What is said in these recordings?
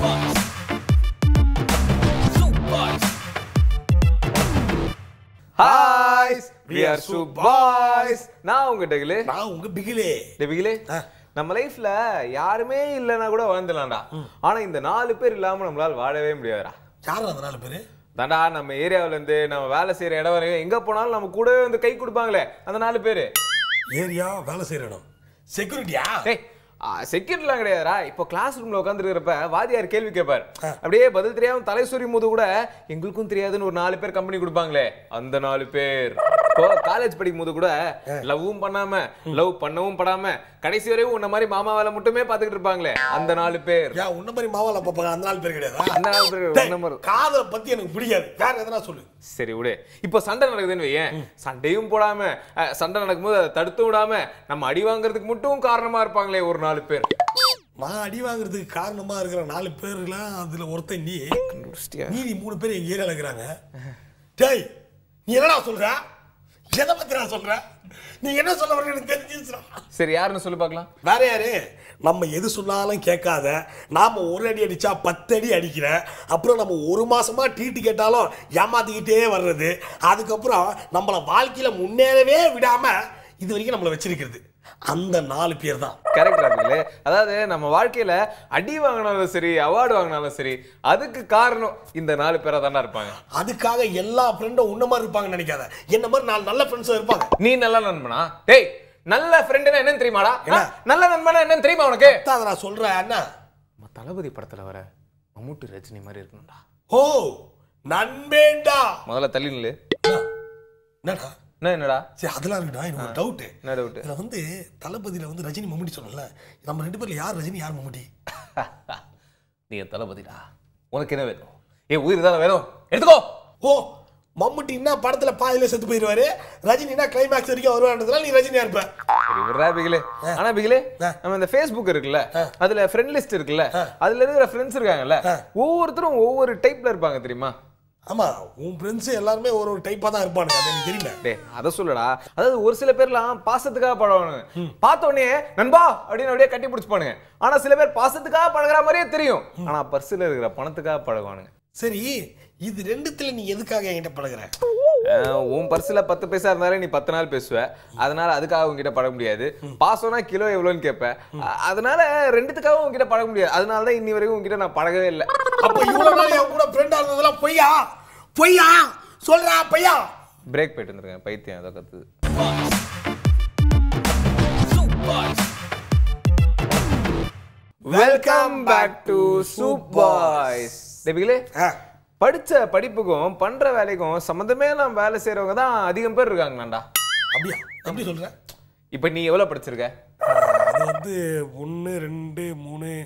Hi, we are Soup Boys. நான் உங்க டெகிலே, நான் உங்க பிகிலே. டெகிலே. நம்ம லைஃப்ல யாருமே இல்லனா கூட வாழ்ந்துடலாம்டா. ஆனா இந்த 4 பேர் இல்லாம நம்மளால வாழவே முடியாதுடா. யாரா அந்த 4 பேர்? தாண்டா நம்ம ஏரியாவுல இருந்து நம்ம வேலை செய்யற இடம் வரைக்கும் எங்க போனாலும் நம்ம கூடவே வந்து கை கொடுப்பாங்களே அந்த 4 பேர். ஏரியா வேலை செய்யற இடம். செக்யூரிட்டியா? டேய் செக்யூரிட்டிலாம் கிடையாதுடா. இப்போ கிளாஸ் ரூம்ல உட்காந்துருக்கிறப்ப வாத்தியார் கேள்வி கேட்பார். அப்படியே பதில் தெரியாம தலை சொறி போது கூட எங்களுக்கும் தெரியாதுன்னு ஒரு 4 பேர் கம்பெனி கொடுப்பாங்களே அந்த 4 பேர். இப்போ காலேஜ் படிக்கும் போது கூட லவ்வும் பண்ணாம லவ் பண்ணவும் படாம கடைசி வரையும் உன்ன மாதிரி மாமா வேலை மட்டுமே பாத்துக்கிட்டு இருப்பாங்களே அந்த 4 பேர். யா உன்ன மாதிரி மாவால பாப்பாங்க அந்த 4 பேர் கிடையாது. அந்த 4 பேர் நம்பர். காதல பத்தி எனக்கு பிடிக்காது. வேற எதனா சொல்லு. சரி விடு. இப்போ சண்டை நடக்குதுன்னு வையேன். சண்டையும் போடாம சண்டை நடக்கும்போது அதை தடுத்து விடாம நம்ம அடி வாங்குறதுக்கு மட்டும் காரணமா இருப்பாங்களே ஒரு 4 பேர். நான் அடி வாங்குறதுக்கு காரணமா இருக்கிற 4 பேர்ல அதுல ஒருத்தன் நீ. மீதி 3 பேர் எங்க ஏரியால இருக்கிறாங்க. டேய் நீ என்னடா சொல்ற? எதை பத்தி நான் சொல்றேன்? நீ என்ன சொல்ல வர எனக்கு தெரிஞ்சிச்சுடா. சரி யாருன்னு சொல்லி பார்க்கலாம். வேற யாரு? நம்ம எது சொன்னாலும் கேட்காத, நாம ஒரு அடி அடிச்சா 10 அடி அடிக்கிற, அப்புறம் நம்ம ஒரு மாசமா டீட்டு கேட்டாலும் ஏமாத்திக்கிட்டே வர்றது, அதுக்கப்புறம் நம்மள வாழ்க்கையில முன்னேறவே விடாம இது வரைக்கும் நம்மள வச்சிருக்கிறது அந்த 4 பேர் தான். கரெக்ட் ராகுலே. அதாவது நம்ம வாழ்க்கையில அடி வாங்கினாலும் சரி அவார்டு வாங்கினாலும் சரி அதுக்கு காரணம் இந்த 4 பேரா தானே இருப்பாங்க. அதுக்காக எல்லா ஃப்ரெண்டும் உன்ன மாதிரி இருப்பாங்கன்னு நினைக்காத. என்ன மாதிரி 4 நல்ல ஃப்ரெண்ட்ஸ் இருப்பாங்க. நீ நல்ல நண்பனா? டேய் நல்ல ஃப்ரெண்ட்னா என்னன்னு தெரியுமாடா? நல்ல நண்பனா என்னன்னு தெரியுமா உனக்கு? அத நான் சொல்றேன் அண்ணா. நம்ம தளபதி படத்துல வர மம்முட்டி ரஜினி மாதிரி இருக்கணும்டா. ஓ நண்பேண்டா. முதல்ல தள்ளி நில்லு. என்னடா? என்னடா? சரி அதெல்லாம் இருக்குடா. எனக்கு ஒரு டவுட். என்ன டவுட்? இதுல வந்து தளபதியில வந்து ரஜினி மம்முட்டி சொன்னல. நம்ம 2 பேர்ல யார் ரஜினி யார் மம்முட்டி? நீ தளபதிடா. உனக்கு என்ன வேணும்? உயிர் தானே வேணும். எடுத்துக்கோ. ஓ மம்முட்டின்னா படத்துல பாதியில செத்து போயிருவாரு. ரஜினினா கிளைமாக்ஸ் வரைக்கும் வருவான்றதுனால நீ ரஜினியா இருப்ப. சரி விடுறா பிகிலே. ஆனா பிகிலே நம்ம இந்த Facebook இருக்குல்ல அதுல ஃப்ரெண்ட் லிஸ்ட் இருக்குல்ல அதுல இருக்கிற ஃப்ரெண்ட்ஸ் இருக்காங்கல்ல ஒவ்வொருத்தரும் ஒவ்வொரு டைப்ல இருப்பாங்க தெரியுமா? ஆமா உன் ஃப்ரெண்ட்ஸ் எல்லாருமே ஒரு டைப்பா தான் இருப்பானுங்க. அது எனக்கு தெரியுமா? டேய் அத சொல்லடா. அதாவது ஒரு சில பேர்லாம் பாசத்துக்காக பழகுவானுங்க. பார்த்த உடனே நண்பா அப்படின்னு அப்படியே கட்டி பிடிச்சுப்பானுங்க. ஆனா சில பேர் பாசத்துக்காக பழகுற மாதிரியே தெரியும். ஆனா பர்சுல இருக்கிற பணத்துக்காக பழகுவானுங்க. சரி இது ரெண்டுத்துல நீ எதுக்காக என்கிட்ட பழகுற? உன் பர்சுல 10 பைசா இருந்தாலே நீ 10 நாள் பேசுவ. அதனால அதுக்காக உங்ககிட்ட பழக முடியாது. பாசம்னா கிலோ எவ்வளோன்னு கேட்ப. அதனால ரெண்டுத்துக்காக உங்ககிட்ட பழக முடியாது. அதனால தான் இன்னி வரைக்கும் உங்ககிட்ட நான் பழகவே இல்லை. அப்ப இவ்வளவு நாள் என் கூட ஃப்ரெண்டா இருந்ததெல்லாம் பொய்யா? பொய்யா சொல்றா பையா? பிரேக் போயிட்டு இருந்திருக்கேன் பைத்தியம் அதை கத்துது. Welcome back to soup boys. டேபிகளே படிச்ச படிப்புக்கும் பண்ற வேலைக்கும் சம்பந்தமே இல்லாம வேலை செய்யறவங்க தான் அதிகம் பேர் இருக்காங்களாண்டா. அப்படியா? எப்படி சொல்ற? இப்ப நீ எவ்வளவு படிச்சிருக்க? அது வந்து 1 2 3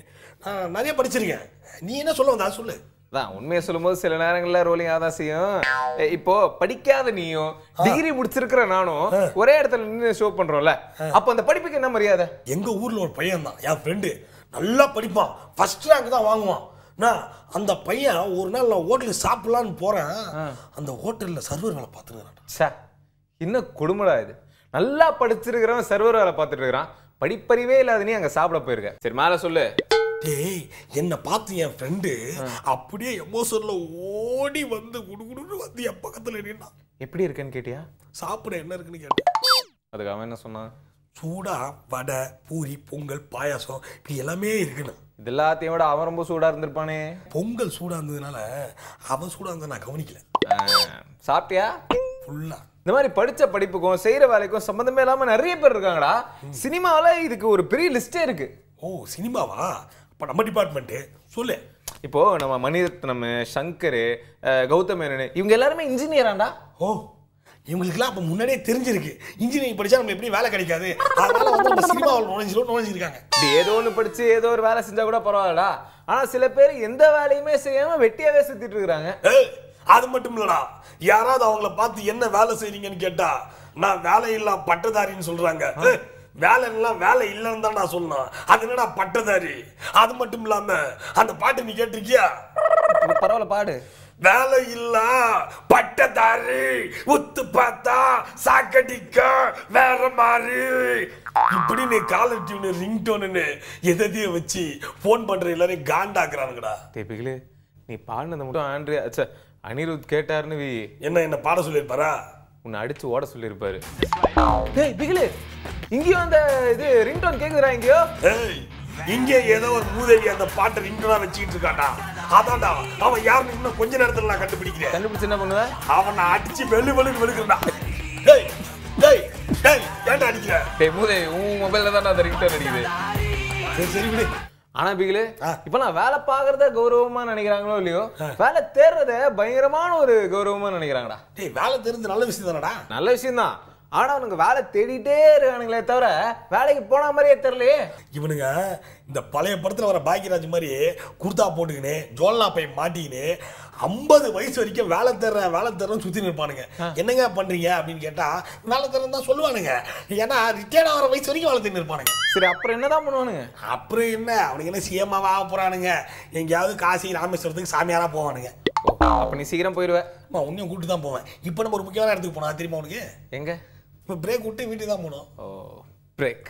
நான் நிறைய படிச்சிருக்கேன். நீ என்ன சொல்ல வந்தா சொல்லு. அதான் உண்மையை சொல்லும்போது சில நேரங்கள்ல ரோலிங் ஆதான் செய்யும். இப்போ படிக்காத நீயும் டிகிரி முடிச்சிருக்கிற நானும் ஒரே இடத்துல நின்று ஷோ பண்றோம்ல, அப்ப அந்த படிப்புக்கு என்ன மரியாதை? எங்க ஊர்ல ஒரு பையன் தான் என் ஃப்ரெண்டு. நல்லா படிப்பான், ஃபர்ஸ்ட் ரேங்க் தான் வாங்குவான். அந்த பையன் ஒரு நாள் நான் ஹோட்டலுக்கு சாப்பிடலான்னு போறேன். அந்த ஹோட்டல்ல சர்வர் வேலை பார்த்துருக்கான். இன்னும் கொடுமடா இது. நல்லா படிச்சிருக்கிறவன் சர்வர் வேலை பார்த்துட்டு இருக்கிறான். படிப்பறிவே இல்லாத நீ அங்க சாப்பிட போயிருக்க. சரி மேல சொல்லு. டேய் என்ன பார்த்து என் ஃப்ரெண்டு அப்படியே எமோஷன்ல ஓடி வந்து குடுகுடுன்னு வந்து என் பக்கத்துல நின்னான். எப்படி இருக்குன்னு கேட்டியா? சாப்பிட என்ன இருக்குன்னு கேட்டேன். அதுக்கு அவன் என்ன சொன்னான்? சூடா வடை பூரி பொங்கல் பாயாசம் இப்படி எல்லாமே இருக்குன்னு. இது எல்லாத்தையும் விட அவன் ரொம்ப சூடா இருந்திருப்பானே. பொங்கல் சூடா இருந்ததுனால அவன் சூடா இருந்தா நான் கவனிக்கல. சாப்பிட்டியா? ஃபுல்லா இந்த மாதிரி படிச்ச படிப்புக்கும் செய்யற வேலைக்கும் சம்பந்தமே இல்லாம நிறைய பேர் இருக்காங்கடா. சினிமாவில இதுக்கு ஒரு பெரிய லிஸ்டே இருக்கு. ஓ சினிமாவா? அப்ப நம்ம டிபார்ட்மெண்ட் சொல்லு. இப்போ நம்ம மணிரத்னம், சங்கர், கௌதம் மேனன் இவங்க எல்லாருமே இன்ஜினியராண்டா. ஓ இவங்களுக்குலாம் அப்ப முன்னாடியே தெரிஞ்சிருக்கு இன்ஜினியரிங் படிச்சா நம்ம எப்படி வேலை கிடைக்காது, அதனால வந்து நம்ம சினிமாவில் நுழைஞ்சிருக்காங்க. ஏதோ ஒன்று படிச்சு ஏதோ ஒரு வேலை செஞ்சா கூட பரவாயில்லடா. ஆனா சில பேர் எந்த வேலையுமே செய்யாம வெட்டியாவே சுத்திட்டு இருக்காங்க. அது மட்டும் இல்லடா, யாராவது அவங்கள பார்த்து என்ன வேலை செய்றீங்கன்னு கேட்டா நான் வேலையில்லா பட்டதாரின்னு சொல்றாங்க. வேலை எல்லாம் வேலை இல்லைன்னு தான் நான் சொன்னேன். அது என்னடா பட்டதாரி? அது மட்டும் இல்லாம அந்த பாட்டு நீ கேட்டிருக்கியா? பரவாயில்ல பாடு. வேலை இல்ல பட்டதாரி உத்து பார்த்தா சாக்கடிக்க வேற மாதிரி இப்படி நீ காலர் டியூன் ரிங்டோன்னு எதையும் வச்சு போன் பண்ற எல்லாரையும் காண்டாக்குறானுங்கடா. பிகிலு நீ பாடினதை மட்டும் ஆண்ட்ரியா அச்சா அனிருத் கேட்டாருன்னு என்ன பாட சொல்லியிருப்பாரா? உன்னை அடிச்சு ஓட சொல்லியிருப்பாரு. டேய் பிகிலு இங்கேயும் அந்த இது ரிங்டோன் கேக்குதுடா இங்கேயோ. இங்கே ஏதோ ஒரு மூதேவி அந்த பாட்டை ரிங்டோனா வச்சுக்கிட்டு இருக்காண்டா. அதான்டா அவன் யாருன்னு இன்னும் கொஞ்ச நேரத்துல நான் கண்டுபிடிக்கிறேன். கண்டுபிடிச்சு என்ன பண்ணுவ? அவனை அடிச்சு வெளுக்கிறா. டேய் டேய் டேய் ஏன்டா அடிக்கிற? டேய் மூதேவி உன் மொபைல்ல தான் அந்த ரிங்டோன் அடிக்குது. சரி விடு. ஆனா பிகிலு இப்ப நான் வேலை பாக்குறத கௌரவமா நினைக்கிறாங்களோ இல்லையோ, வேலை தேர்றத பயங்கரமான ஒரு கௌரவமா நினைக்கிறாங்கடா. டேய் வேலை தெரிஞ்சு நல்ல விஷயம் தானடா. நல்ல விஷயம் தான். ஆனா அவனுங்க வேலை தேடிட்டே இருக்கானுங்களே தவிர வேலைக்கு போன மாதிரியே தெரியலையே. இவனுங்க இந்த பழைய படத்துல வர பாக்கியராஜ் மாதிரி குர்தா போட்டுக்கினே ஜோல்னா போய் மாட்டிக்கினே 50 வயசு வரைக்கும் வேலை தர்றேன்னு சுத்தி நிற்பானுங்க. என்னங்க பண்றீங்க அப்படின்னு கேட்டா வேலை தர்றேன்னு தான் சொல்லுவானுங்க. ஏன்னா ரிட்டையர்ட் ஆகிற வயசு வரைக்கும் வேலை தேடி இருப்பானுங்க. சரி அப்புறம் என்னதான் பண்ணுவானுங்க? அப்புறம் என்ன அவனுக்கு என்ன சிஎம்மாவா ஆக போறானுங்க. எங்கேயாவது காசி ராமேஸ்வரத்துக்கு சாமியாரா போவானுங்க. அப்ப நீ சீக்கிரம் போயிடுவேன். உன்னையும் கூப்பிட்டு தான் போவேன். இப்போ நம்ம ஒரு முக்கியமான இடத்துக்கு போனா தெரியுமா உனக்கு? எங்க? இப்போ பிரேக் விட்டு வீட்டுக்கு தான் போகணும். ஓ break.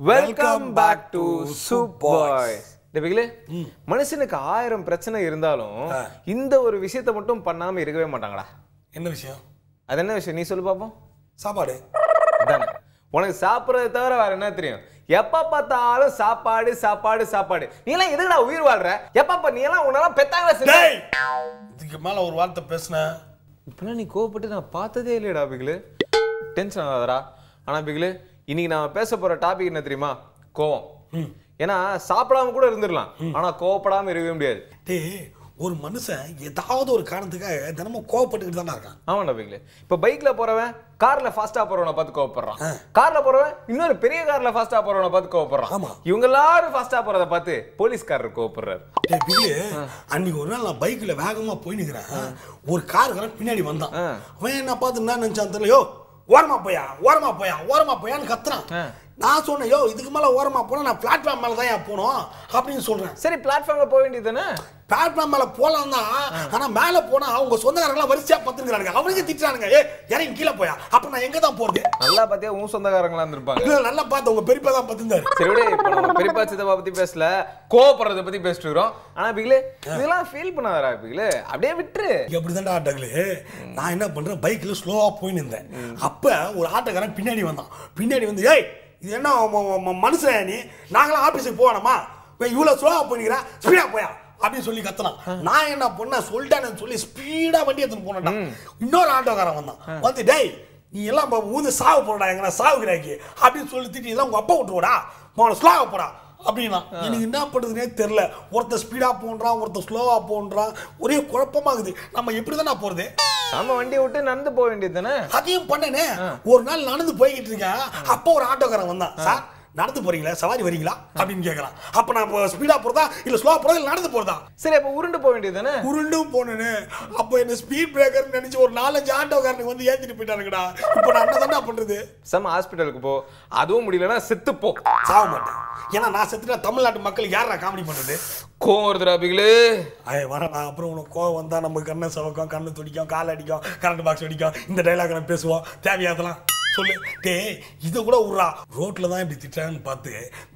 Welcome back to soup boys. பிகிலு மனுஷனுக்கு 1000 பிரச்சனை இருந்தாலும் இந்த ஒரு விஷயத்தை மட்டும் பண்ணாம இருக்கவே மாட்டாங்கடா. என்ன விஷயம்? அது என்ன விஷயம் நீ சொல்லு பாப்போம். சாப்பாடு தானே. உனக்கு சாப்பிட்றத தவிர வேற என்ன தெரியும்? எப்ப பார்த்தாலும் சாப்பாடு சாப்பாடு சாப்பாடு. நீ எல்லாம் எதுக்குடா உயிர் வாழ்ற? எப்ப நீ எல்லாம் உன்னெல்லாம் பெத்தாங்களா? இதுக்கு மேல ஒரு வார்த்தை பேசுன இப்பெல்லாம் நீ கோவப்பட்டு நான் பார்த்ததே இல்லையடா பிகிலு. டென்ஷன் ஆகாதடா. ஆனா பிகிலு இன்னைக்கு நான் பேச போற டாபிக் என்ன தெரியுமா? கோவம். ஏன்னா சாப்பிடாம கூட இருந்துடலாம், ஆனா கோவப்படாம இருக்கவே முடியாது. ஒரு மனுஷன் ஏதாவது ஒரு காரணத்துக்காக தினமும் கோவப்பட்டுக்கிட்டு தானே இருக்கான். ஆமாண்டா பிகிலு. இப்ப பைக்ல போறவன் கார்ல ஃபாஸ்டா போறவனை பார்த்து கோவப்படுறான். கார்ல போறவன் இன்னொரு பெரிய கார்ல ஃபாஸ்டா போறவனை பார்த்து கோவப்படுறான். இவங்க எல்லாரும் ஃபாஸ்டா போறத பார்த்து போலீஸ்காரர் கோவப்படுறாரு. அன்னைக்கு ஒரு நாள் நான் பைக்ல வேகமா போய் நிக்கிறேன். ஒரு கார் பின்னாடி வந்தான். அவன் என்ன பார்த்து என்ன நினைச்சான் தெரியல. யோ ஓரமா போயான்னு கத்துறான். நான் சொன்னேன், யோ இதுக்கு மேல ஓரமா போனா நான் பிளாட்ஃபார்ம் மேல தான் போனோம் அப்படின்னு சொல்றேன். சரி பிளாட்ஃபார்ம்ல போக வேண்டியது தானே? பிளாட்ஃபார்ம் மேல போலாம் தான், ஆனா மேல போனா அவங்க சொந்தக்காரங்க வரிசையா பத்துங்கிறானுங்க. அவனுக்கு திட்டுறானுங்க, ஏ இறங்கி கீழே போயா. அப்ப நான் எங்க தான் போறது? நல்லா பாத்தியா உன் சொந்தக்காரங்களா இருந்திருப்பாங்க. நல்லா பார்த்து உங்க பெரியப்பா தான் பத்துந்தாரு. சரி விட, இப்ப நம்ம பெரியப்பா சித்தப்பா பத்தி பேசல, கோவப்படுறத பத்தி பேசிட்டு இருக்கோம். ஆனா பிகிலு இதெல்லாம் ஃபீல் பண்ணாதடா பிகிலு, அப்படியே விட்டுரு. எப்படிதான்டா டக்லு, நான் என்ன பண்றேன், பைக்ல ஸ்லோவா போய் நின்றேன். அப்ப ஒரு ஆட்டோக்காரன் பின்னாடி வந்தான். பின்னாடி வந்து, ஏய் இது என்ன மனுஷன் நீ, நாங்களாம் ஆபீஸுக்கு போவானமா, இவ்வளவு ஸ்லோவா போனீங்களா, ஸ்பீடா போயா அப்படின்னு சொல்லி கத்தலாம். நான் என்ன பண்ண சொல்லிட்டேன்னு சொல்லி ஸ்பீடா வண்டி எடுத்துன்னு போனேன். இன்னொரு ஆட்டோக்காரன் வந்தான். வந்து, டேய் நீ எல்லாம் ஊந்து சாவு போடா, எங்க சாவுகிறாக்கி அப்படின்னு சொல்லி திட்டி, உங்க அப்பா விட்டுருவோடா, போன ஸ்லோவா போடா அப்படின்னா. எனக்கு என்ன பண்ணுறதுனே தெரியல. ஒருத்தர் ஸ்பீடா போன்றான், ஒருத்தர் ஸ்லோவா போன்றான், ஒரே குழப்பமாகுது. நம்ம எப்படி தானே போறது? நம்ம வண்டியை விட்டு நடந்து போக வேண்டியது தானே? அதையும் பண்ணனே. ஒரு நாள் நடந்து போய்கிட்டு இருக்கேன். அப்போ ஒரு ஆட்டோக்காரன் வந்தான். சார் நடந்து போறீங்களா, சவாரி வரீங்களா அப்படின்னு கேட்கறான். அப்ப நான் ஸ்பீடா போறதா இல்ல ஸ்லோவா போறதா இல்ல நடந்து போறதா? சரி அப்ப உருண்டு போக வேண்டியது தானே? உருண்டும் போனேன்னு. அப்போ என்ன ஸ்பீட் பிரேக்கர் நினைச்சு ஒரு 4-5 ஆட்டோக்காரனுக்கு வந்து ஏத்திட்டு போயிட்டானுங்கடா. இப்ப நான் என்ன பண்றது? சம ஹாஸ்பிட்டலுக்கு போ, அதுவும் முடியலன்னா செத்து போ. சாக மாட்டேன். ஏன்னா நான் செத்துட்டா தமிழ்நாட்டு மக்கள் யாரா காமெடி பண்றது? கோவம் வருதுடா பிகிலு. வரேன். அப்புறம் உனக்கு கோவம் வந்தா நம்ம கண்ணை சவக்கும், கண்ணு துடிக்கும், கால் அடிக்கும், கரண்ட் பாக்ஸ் அடிக்கும். இந்த டைலாக் நம்ம பேசுவோம். தேவையாதெல்லாம் சொல்லு. டே இதை கூட விட்றா. ரோட்ல தான் இப்படி திட்டுறாங்கன்னு பார்த்து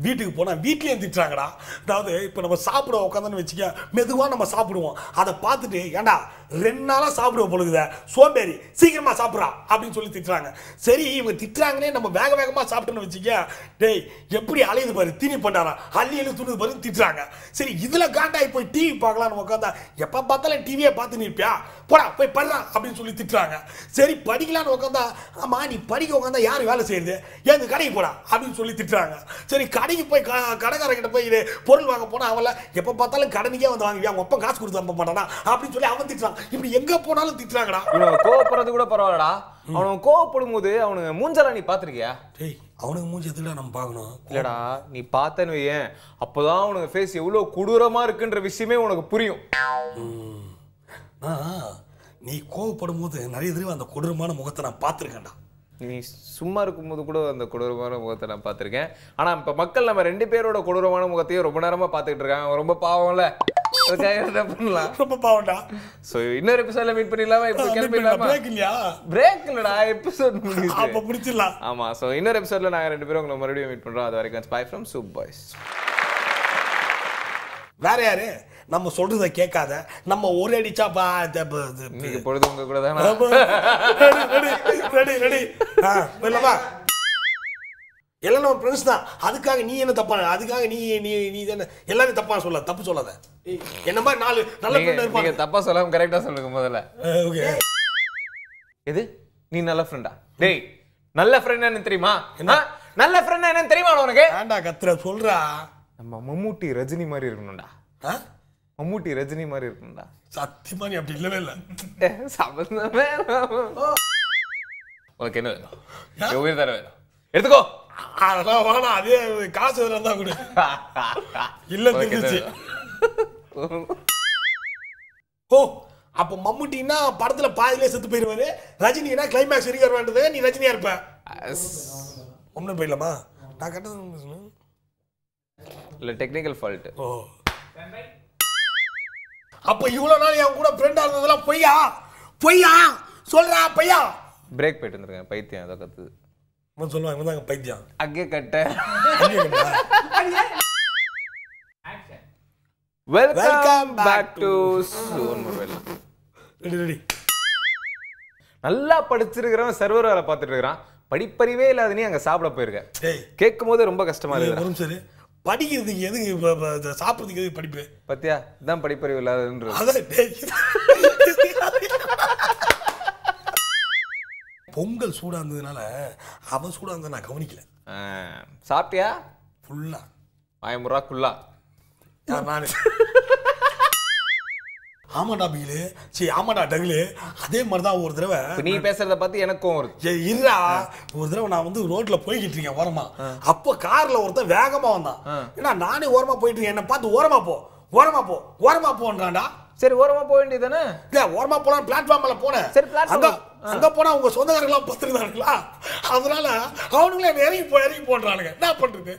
வீட்டுக்கு போனா வீட்லயும் திட்டுறாங்கடா. அதாவது இப்போ நம்ம சாப்பிட உட்காந்துன்னு வச்சுக்க, மெதுவாக நம்ம சாப்பிடுவோம். அதை பார்த்துட்டு ஏண்டா 2 நாளா சாப்பிடுவோம் பொழுதுத சோம்பேறி, சீக்கிரமா சாப்பிட்றா அப்படின்னு சொல்லி திட்டுறாங்க. சரி இவங்க திட்டுறாங்கன்னே நம்ம வேக வேகமா சாப்பிட்டோன்னு வச்சுக்க, டேய் எப்படி அலையுது பாரு, தீனி பண்ணாரா, அள்ளி துணுது பாரு திட்டுறாங்க. சரி இதுல காண்டாய் போய் டிவி பார்க்கலான்னு உட்காந்தா, எப்ப பார்த்தாலும் டிவியை பார்த்து நிற்பியா, போடா போய் படுறா அப்படின்னு சொல்லி திட்டுறாங்க. சரி படிக்கலான்னு உட்காந்தா, ஆமா நீ படிக்க உட்காந்தா யாரு வேலை செய்யுது, ஏன் கடைக்கு போடா அப்படின்னு சொல்லி திட்டுறாங்க. சரி கடைக்கு போய் கடைக்காரங்கிட்ட போய் இது பொருள் வாங்க போனா, அவள எப்ப பார்த்தாலும் கடனுக்கே வந்து வாங்குவியா, அவங்க அப்பா காசு கொடுத்து அனுப்ப மாட்டானா அப்படின்னு சொல்லி அவன் திட்டுறான். இப்படி எங்க போனாலும் திட்டுறாங்கடா. இவன் கோவப்படுறது கூட பரவாயில்லடா, அவனுக்கு கோவப்படும் போது அவனுக்கு மூஞ்சலா நீ பாத்திருக்கியா? டேய் அவனுக்கு மூஞ்சி எதுல நம்ம பார்க்கணும்? இல்லடா நீ பார்த்தேன்னு வையேன், அப்போதான் அவனுக்கு ஃபேஸ் எவ்வளவு கொடூரமா இருக்குன்ற விஷயமே உனக்கு புரியும். நீ கோவப்படும் போது நிறைய தடவை அந்த கொடூரமான முகத்தை நான் பார்த்துருக்கேன்டா. நீ சும்மா இருக்கும்போது கூட அந்த கொடூரமான முகத்தை நான் பார்த்துருக்கேன். ஆனா இப்ப மக்கள் நம்ம 2 பேரோட கொடூரமான முகத்தையும் ரொம்ப நேரமா பார்த்துக்கிட்டு இருக்காங்க. ரொம்ப பாவம்ல. அதுக்காக என்ன பண்ணலாம்? ரொம்ப பாவம்டா. சோ இன்னொரு எபிசோட்ல மீட் பண்ணிடலாமா? இப்போ கிளம்பிடலாமா? பிரேக் இல்லையா? பிரேக் இல்லடா, எபிசோட் முடிஞ்சிச்சு. அப்ப முடிச்சிடலாம். ஆமா, சோ இன்னொரு எபிசோட்ல நாங்க ரெண்டு பேரும் உங்களை மறுபடியும் மீட் பண்றோம். அது வரைக்கும் பை ஃப்ரம் சூப் பாய்ஸ். வேற யாரு? நம்ம சொல்றத கேட்காத, நம்ம ஒரு அடிச்சா நீங்க பொழுது உங்க கூட தானா? ரெடி ரெடி இல்லவா? எல்லாம் நம்ம ஃப்ரெண்ட்ஸ் தான். அதுக்காக நீ என்ன தப்பா? அதுக்காக நீ நீ நீ தானே எல்லாரும் தப்பா சொல்ல, தப்பு சொல்லாத. என்ன மாதிரி 4 நல்ல ஃப்ரெண்ட் இருப்பாங்க. நீங்க தப்பா சொல்லாம கரெக்ட்டா சொல்லுங்க முதல்ல. ஓகே. எது? நீ நல்ல ஃப்ரெண்டா? டேய், நல்ல ஃப்ரெண்ட் என்ன தெரியுமா? நல்ல ஃப்ரெண்ட் என்ன தெரியுமா உனக்கு? ஆண்டா கத்துற சொல்றா. நம்ம மம்முட்டி ரஜினி மாதிரி இருக்கணும்டா. மம்முட்டி ரஜினி மாதிரி இருக்கணும்டா. சத்தியமா நீ அப்படி இல்லவே இல்ல. சம்பந்தமே உனக்கு என்ன வேணும்? உயிர் தர வேணும், எடுத்துக்கோ. அதெல்லாம் வேணாம், அதே காசு வேணா கூட இல்ல தெரிஞ்சிச்சு. ஓ, அப்ப மம்முட்டின்னா படத்துல பாதியிலே செத்து போயிருவாரு, ரஜினினா கிளைமேக்ஸ் வரைக்கும் வர வேண்டியது. நீ ரஜினியா இருப்ப. ஒன்னும் போயிடலாமா? நான் கட்டது இல்ல, டெக்னிக்கல் ஃபால்ட். ஓ, அப்ப இவ்வளவு நாள் என் கூட ஃப்ரெண்டா இருந்ததெல்லாம் பொய்யா? பொய்யா சொல்றா, பொய்யா. பிரேக் போயிட்டு இருந்திருக்கேன், பைத்தியம் ஏதோ கத்துது. சொல்லுவாங்க இவன் தாங்க பைத்தியம். அங்கே கட்ட. வெல்கம் பேக் டு சூன் மொபைல். Ready ready. நல்லா படிச்சிருக்கிறவன் சர்வர் வேலை பார்த்துட்டு இருக்கிறான். படிப்பறிவே இல்லாத நீ அங்க சாப்பிட போயிருக்க. கேட்கும் போது ரொம்ப கஷ்டமா இருக்கு. சரி, படிக்கிறதுக்கு எதுக்கு, சாப்பிட்றதுக்கு எதுக்கு படிப்பு? பத்தியா, இதான் படிப்பறிவு இல்லாதன்றது. பொங்கல் சூடா இருந்ததுனால அவன் சூடா இருந்த நான் கவனிக்கல. சாப்பிட்டியா? ஃபுல்லா 1000 ரூபாக்குள்ளா. நானு ஆமாடா பிகிலு, சரி ஆமாடா டகுலு. அதே மாதிரிதான் ஒரு தடவை நீ பேசுறத பார்த்து எனக்கும் வருது. இருடா, ஒரு தடவை நான் வந்து ரோட்ல போய்கிட்டு இருக்கேன் ஓரமா. அப்போ கார்ல ஒருத்தன் வேகமா வந்தான். ஏன்னா நானே ஓரமா போயிட்டு இருக்கேன், என்ன பார்த்து ஓரமா போ ஓரமா போ ஓரமா போன்றான்டா. சரி, ஓரமா போக வேண்டியதானே? இல்ல, ஓரமா போனா பிளாட்ஃபார்ம்ல போனேன். சரி, பிளாட்ஃபார்ம் அங்க போனா உங்க சொந்தக்காரங்களாம் பத்திருந்தாங்களா, அதனால அவனுங்களே இறங்கி போன்றானுங்க. என்ன பண்றது?